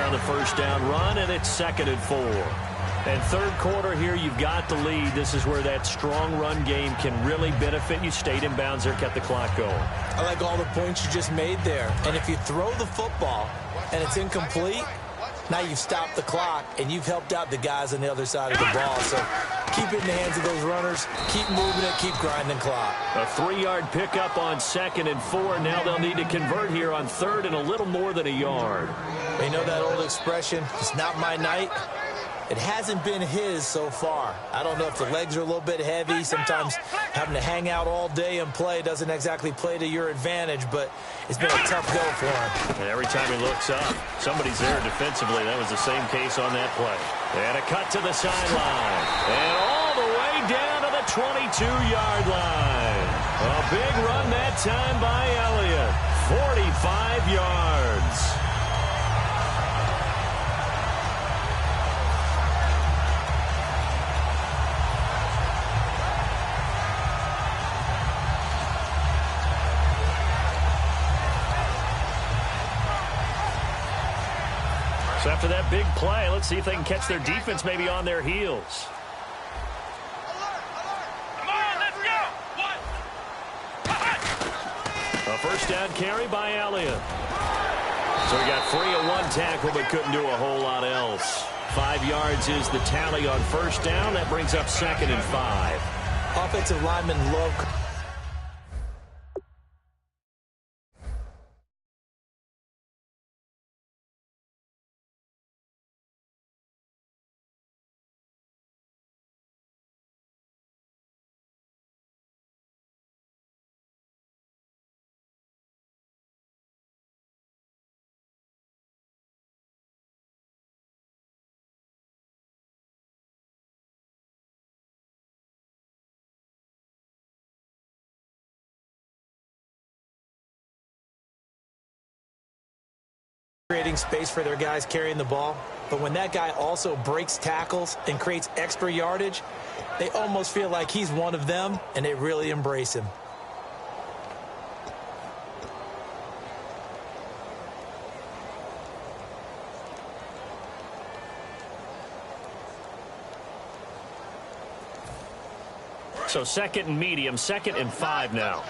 on the first down run, and it's 2nd and 4. And third quarter here, you've got the lead. This is where that strong run game can really benefit you. Stayed in bounds there, kept the clock going. I like all the points you just made there. And if you throw the football and it's incomplete, now you've stopped the clock and you've helped out the guys on the other side of the ball. So keep it in the hands of those runners. Keep moving it. Keep grinding clock. A 3-yard pickup on 2nd and 4. Now they'll need to convert here on 3rd and a little more than a yard. You know that old expression, it's not my night? It hasn't been his so far. I don't know if the legs are a little bit heavy. Sometimes having to hang out all day and play doesn't exactly play to your advantage, but it's been a tough go for him. And every time he looks up, somebody's there defensively. That was the same case on that play. And a cut to the sideline. And all the way down to the 22-yard line. A big run that time by Elliott. 45 yards. So after that big play, let's see if they can catch their defense maybe on their heels. Come on, let's go. A first down carry by Elliott. So he got free of one tackle but couldn't do a whole lot else. 5 yards is the tally on first down. That brings up 2nd and 5. Offensive linemen love... creating space for their guys carrying the ball. But when that guy also breaks tackles and creates extra yardage, they almost feel like he's one of them, and they really embrace him. So 2nd and medium, 2nd and 5 now.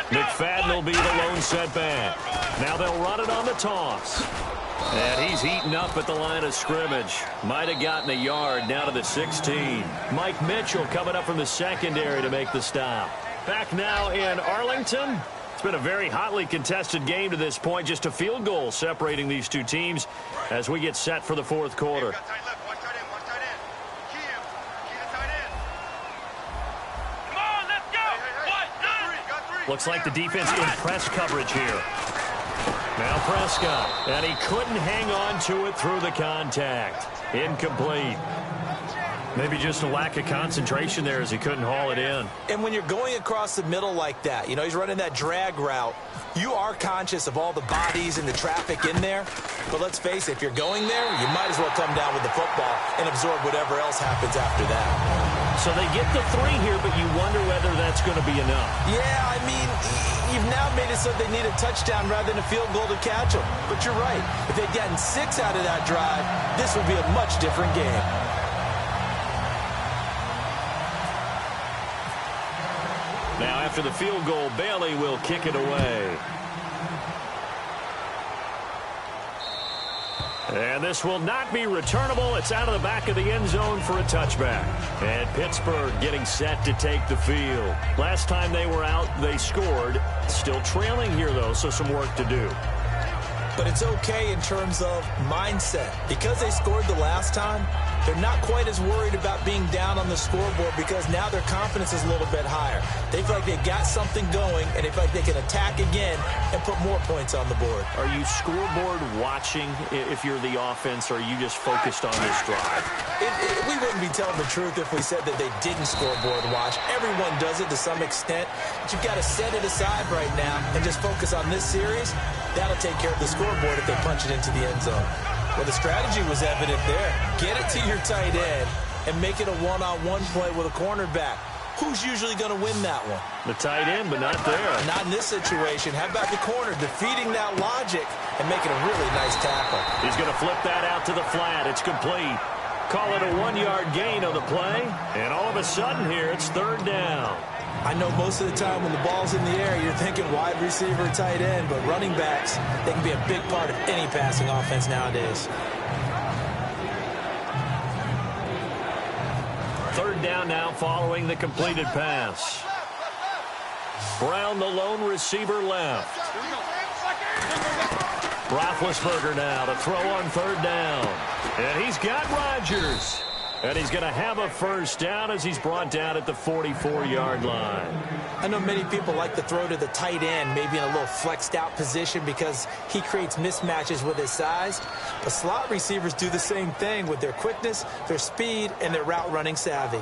McFadden will be the lone setback. Now they'll run it on the toss. And he's eaten up at the line of scrimmage. Might have gotten a yard down to the 16. Mike Mitchell coming up from the secondary to make the stop. Back now in Arlington. It's been a very hotly contested game to this point. Just a field goal separating these two teams as we get set for the fourth quarter. Looks like the defense in press coverage here. Now Prescott, and he couldn't hang on to it through the contact. Incomplete. Maybe just a lack of concentration there as he couldn't haul it in. And when you're going across the middle like that, you know, he's running that drag route, you are conscious of all the bodies and the traffic in there. But let's face it, if you're going there, you might as well come down with the football and absorb whatever else happens after that. So they get the 3 here, but you wonder whether that's going to be enough. Yeah, I mean, you've now made it so they need a touchdown rather than a field goal to catch them. But you're right. If they'd gotten 6 out of that drive, this would be a much different game. Now, after the field goal, Bailey will kick it away. And this will not be returnable. It's out of the back of the end zone for a touchback. And Pittsburgh getting set to take the field. Last time they were out, they scored. Still trailing here, though, so some work to do. But it's okay in terms of mindset. Because they scored the last time, they're not quite as worried about being down on the scoreboard because now their confidence is a little bit higher. They feel like they've got something going, and they feel like they can attack again and put more points on the board. Are you scoreboard watching if you're the offense, or are you just focused on this drive? We wouldn't be telling the truth if we said that they didn't scoreboard watch. Everyone does it to some extent, but you've got to set it aside right now and just focus on this series. That'll take care of the scoreboard if they punch it into the end zone. Well, the strategy was evident there. Get it to your tight end and make it a one-on-one play with a cornerback. Who's usually going to win that one? The tight end, but not there. Not in this situation. How about the corner defeating that logic and making a really nice tackle. He's going to flip that out to the flat. It's complete. Call it a 1-yard gain on the play. And all of a sudden here, it's third down. I know most of the time when the ball's in the air, you're thinking wide receiver, tight end, but running backs, they can be a big part of any passing offense nowadays. Third down now following the completed pass. Brown, the lone receiver, left. Roethlisberger now to throw on third down. And he's got Rodgers. And he's going to have a first down as he's brought down at the 44-yard line. I know many people like to throw to the tight end, maybe in a little flexed out position because he creates mismatches with his size. But slot receivers do the same thing with their quickness, their speed, and their route running savvy.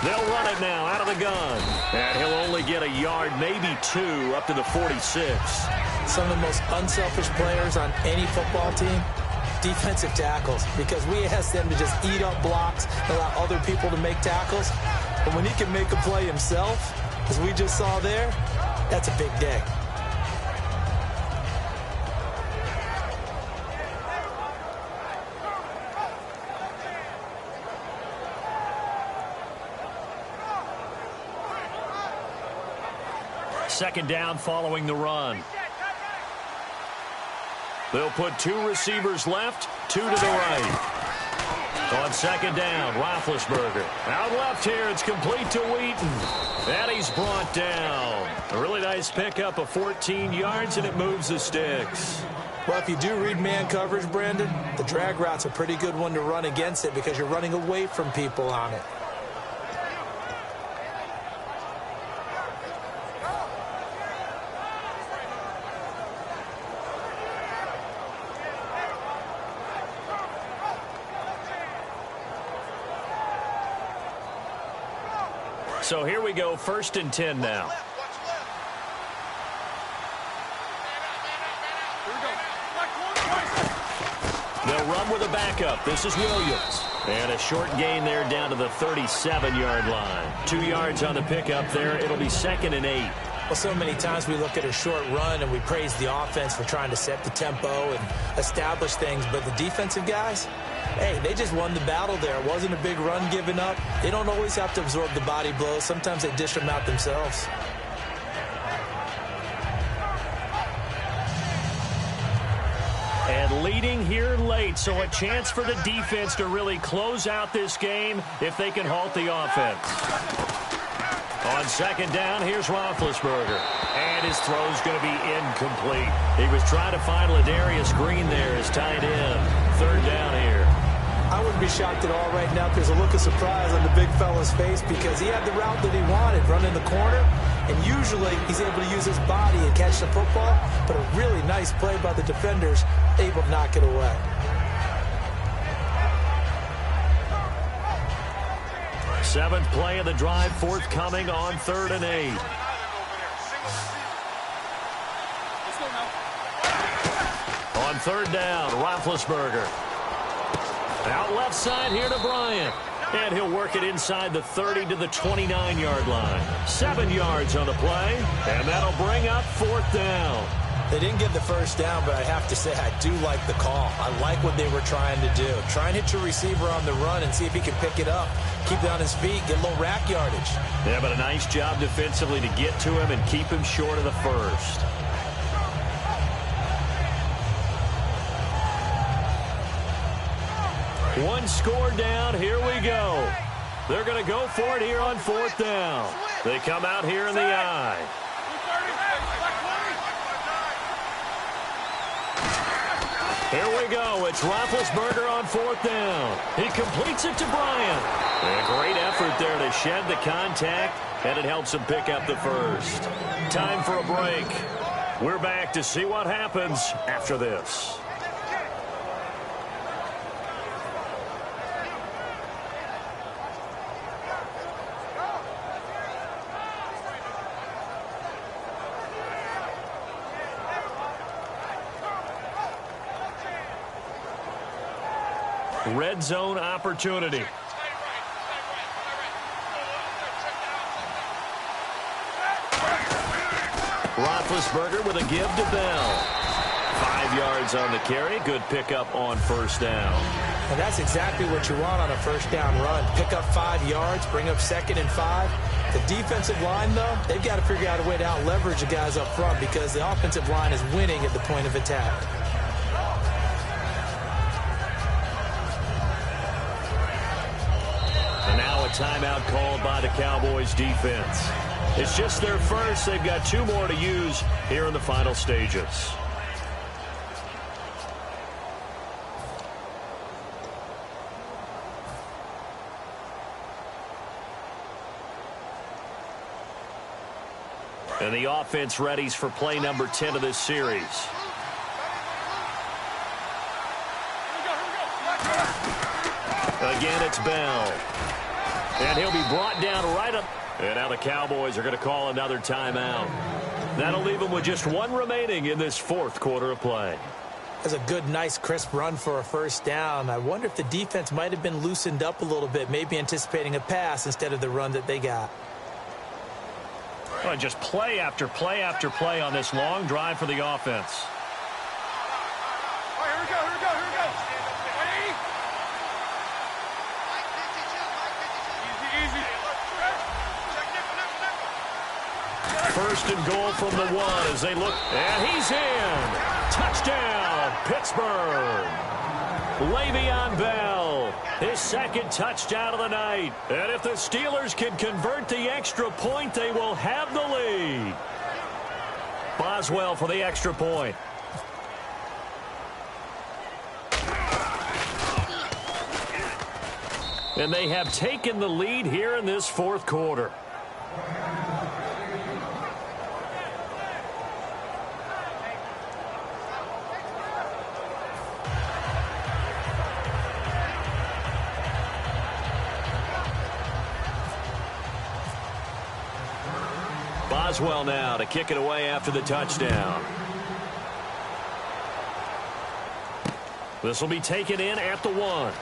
They'll run it now out of the gun. And he'll only get a yard, maybe two, up to the 46. Some of the most unselfish players on any football team, defensive tackles, because we ask them to just eat up blocks and allow other people to make tackles. But when he can make a play himself, as we just saw there, that's a big day. Second down following the run. They'll put two receivers left, two to the right. On second down, Roethlisberger. Out left here, it's complete to Wheaton. And he's brought down. A really nice pickup of 14 yards, and it moves the sticks. Well, if you do read man coverage, Brandon, the drag route's a pretty good one to run against it because you're running away from people on it. So here we go, 1st and 10 now. They'll run with a backup. This is Williams. And a short gain there down to the 37-yard line. 2 yards on the pickup there. It'll be 2nd and 8. Well, so many times we look at a short run and we praise the offense for trying to set the tempo and establish things. But the defensive guys, hey, they just won the battle there. It wasn't a big run given up. They don't always have to absorb the body blows. Sometimes they dish them out themselves. And leading here late, so a chance for the defense to really close out this game if they can halt the offense. On second down, here's Roethlisberger. And his throw's going to be incomplete. He was trying to find Ladarius Green there as tight end. Third down here. I wouldn't be shocked at all right now if there's a look of surprise on the big fella's face because he had the route that he wanted, running the corner. And usually he's able to use his body and catch the football. But a really nice play by the defenders, able to knock it away. Seventh play of the drive forthcoming on 3rd and 8. On third down, Roethlisberger. Out left side here to Bryant. And he'll work it inside the 30 to the 29-yard line. 7 yards on the play. And that'll bring up 4th down. They didn't get the first down, but I have to say I do like the call. I like what they were trying to do. Try and hit your receiver on the run and see if he can pick it up. Keep it on his feet, get a little rack yardage. Yeah, but a nice job defensively to get to him and keep him short of the first. One score down, here we go. They're going to go for it here on 4th down. They come out here in the I. Here we go. It's Roethlisberger on 4th down. He completes it to Bryant. A great effort there to shed the contact, and it helps him pick up the first. Time for a break. We're back to see what happens after this. Red zone opportunity. Roethlisberger with a give to Bell. 5 yards on the carry. Good pickup on first down. And that's exactly what you want on a first down run. Pick up 5 yards, bring up 2nd and 5. The defensive line, though, they've got to figure out a way to out-leverage the guys up front because the offensive line is winning at the point of attack. And now a timeout called by the Cowboys defense. It's just their first. They've got 2 more to use here in the final stages. And the offense readies for play number 10 of this series. Again, it's Bell. And he'll be brought down right up. And now the Cowboys are going to call another timeout. That'll leave them with just 1 remaining in this 4th quarter of play. That's a good, nice, crisp run for a first down. I wonder if the defense might have been loosened up a little bit, maybe anticipating a pass instead of the run that they got. Well, just play after play after play on this long drive for the offense. All right, here we go. Easy. First and goal from the 1 as they look. And he's in. Touchdown, Pittsburgh. Le'Veon Bell, his 2nd touchdown of the night. And if the Steelers can convert the extra point, they will have the lead. Boswell for the extra point. And they have taken the lead here in this 4th quarter. Boswell now to kick it away after the touchdown. This will be taken in at the 1.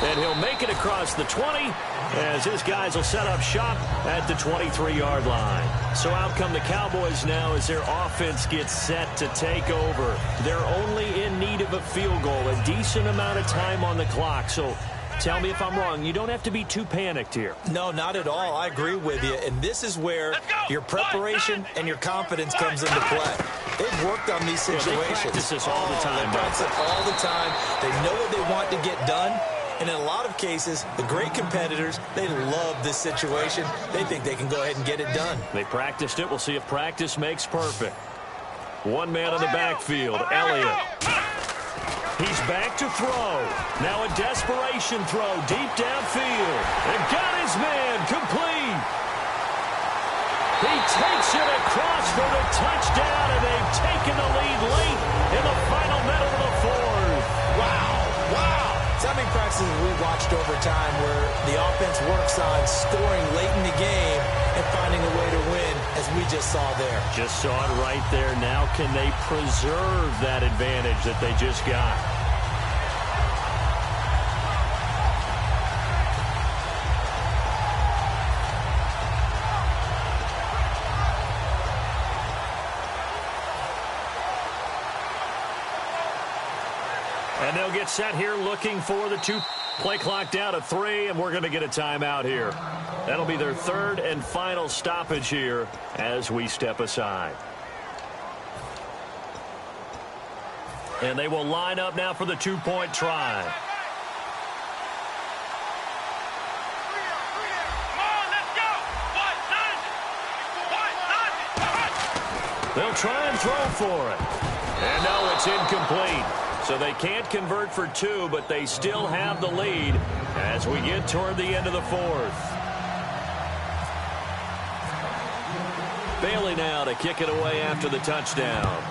And he'll make it across the 20 as his guys will set up shop at the 23-yard line. So out come the Cowboys now as their offense gets set to take over. They're only in need of a field goal, a decent amount of time on the clock. So tell me if I'm wrong. You don't have to be too panicked here. No, not at all. I agree with you. And this is where your preparation and your confidence comes into play. They've worked on these situations. They practice this all the time. They practice it all the time. They know what they want to get done. And in a lot of cases, the great competitors, they love this situation. They think they can go ahead and get it done. They practiced it. We'll see if practice makes perfect. 1 man in the backfield, Elliott. He's back to throw. Now a desperation throw deep downfield. And got his man complete. He takes it across for the touchdown, and they've taken the lead late in the final minute of the 4th. Wow. How many practices we've watched over time where the offense works on scoring late in the game and finding a way to win, as we just saw there. Just saw it right there. Now can they preserve that advantage that they just got? And they'll get set here looking for the 2. Play clock down to 3, and we're going to get a timeout here. That'll be their 3rd and final stoppage here as we step aside. And they will line up now for the 2-point try. They'll try and throw for it. And no, it's incomplete. So they can't convert for 2, but they still have the lead as we get toward the end of the 4th. Bailey now to kick it away after the touchdown.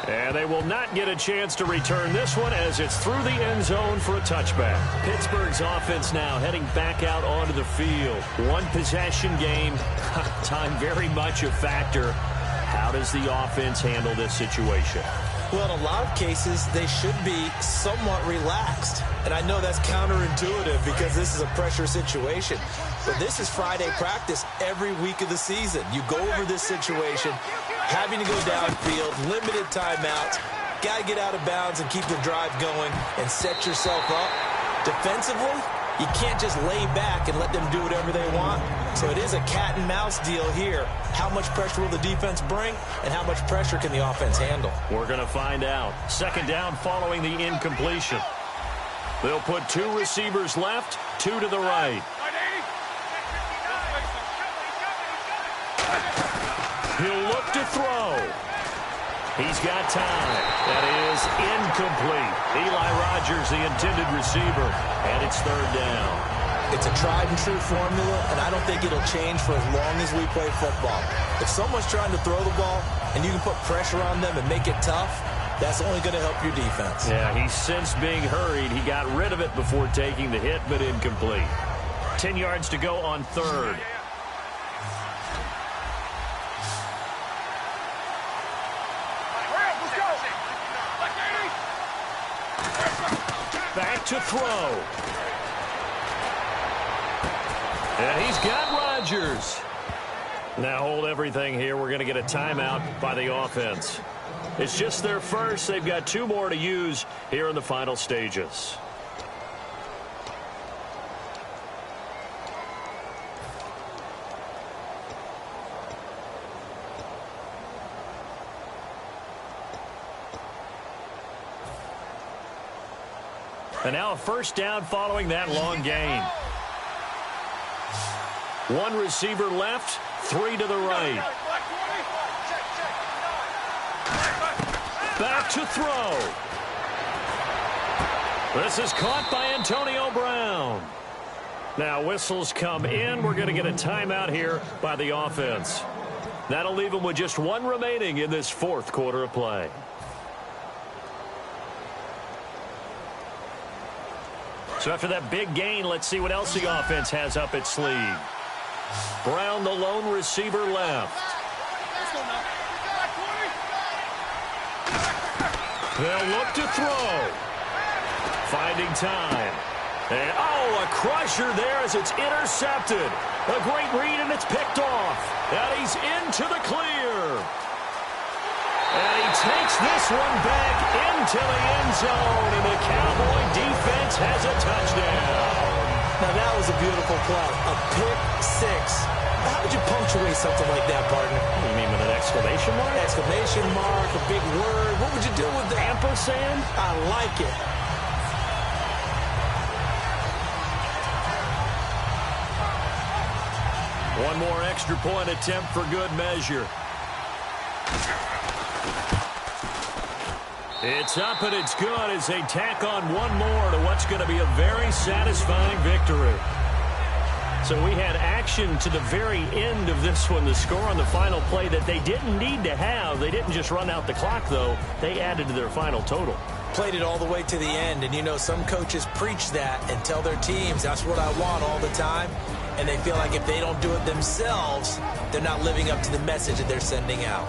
And they will not get a chance to return this one as it's through the end zone for a touchback. Pittsburgh's offense now heading back out onto the field. 1 possession game. Time very much a factor. How does the offense handle this situation? Well, in a lot of cases, they should be somewhat relaxed. And I know that's counterintuitive because this is a pressure situation. But this is Friday practice every week of the season. You go over this situation, having to go downfield, limited timeouts, got to get out of bounds and keep the drive going and set yourself up. Defensively, you can't just lay back and let them do whatever they want. So it is a cat and mouse deal here. How much pressure will the defense bring, and how much pressure can the offense handle? We're going to find out. Second down following the incompletion. They'll put 2 receivers left, 2 to the right. He'll look to throw. He's got time. That is incomplete. Eli Rogers, the intended receiver, and it's third down. It's a tried-and-true formula, and I don't think it'll change for as long as we play football. If someone's trying to throw the ball and you can put pressure on them and make it tough, that's only going to help your defense. Yeah, he's since being hurried. He got rid of it before taking the hit, but incomplete. 10 yards to go on third. Back to throw. And he's got Rodgers. Now hold everything here. We're going to get a timeout by the offense. It's just their first. They've got 2 more to use here in the final stages. And now a first down following that long gain. 1 receiver left, 3 to the right. Back to throw. This is caught by Antonio Brown. Now whistles come in. We're going to get a timeout here by the offense. That'll leave them with just 1 remaining in this 4th quarter of play. So after that big gain, let's see what else the offense has up its sleeve. Brown, the lone receiver, left. They'll look to throw. Finding time. And, a crusher there as it's intercepted. A great read, and it's picked off. And he's into the clear. And he takes this one back into the end zone, and the Cowboy defense has a touchdown. Now, that was a beautiful play. A pick 6. How would you punctuate something like that, partner? You mean with an exclamation mark? Exclamation mark, a big word. What would you do with that? Ampersand? I like it. One more extra point attempt for good measure. It's up and it's good as they tack on 1 more to what's going to be a very satisfying victory. So we had action to the very end of this one, the score on the final play that they didn't need to have. They didn't just run out the clock, though. They added to their final total. Played it all the way to the end, and you know some coaches preach that and tell their teams that's what I want all the time, and they feel like if they don't do it themselves, they're not living up to the message that they're sending out.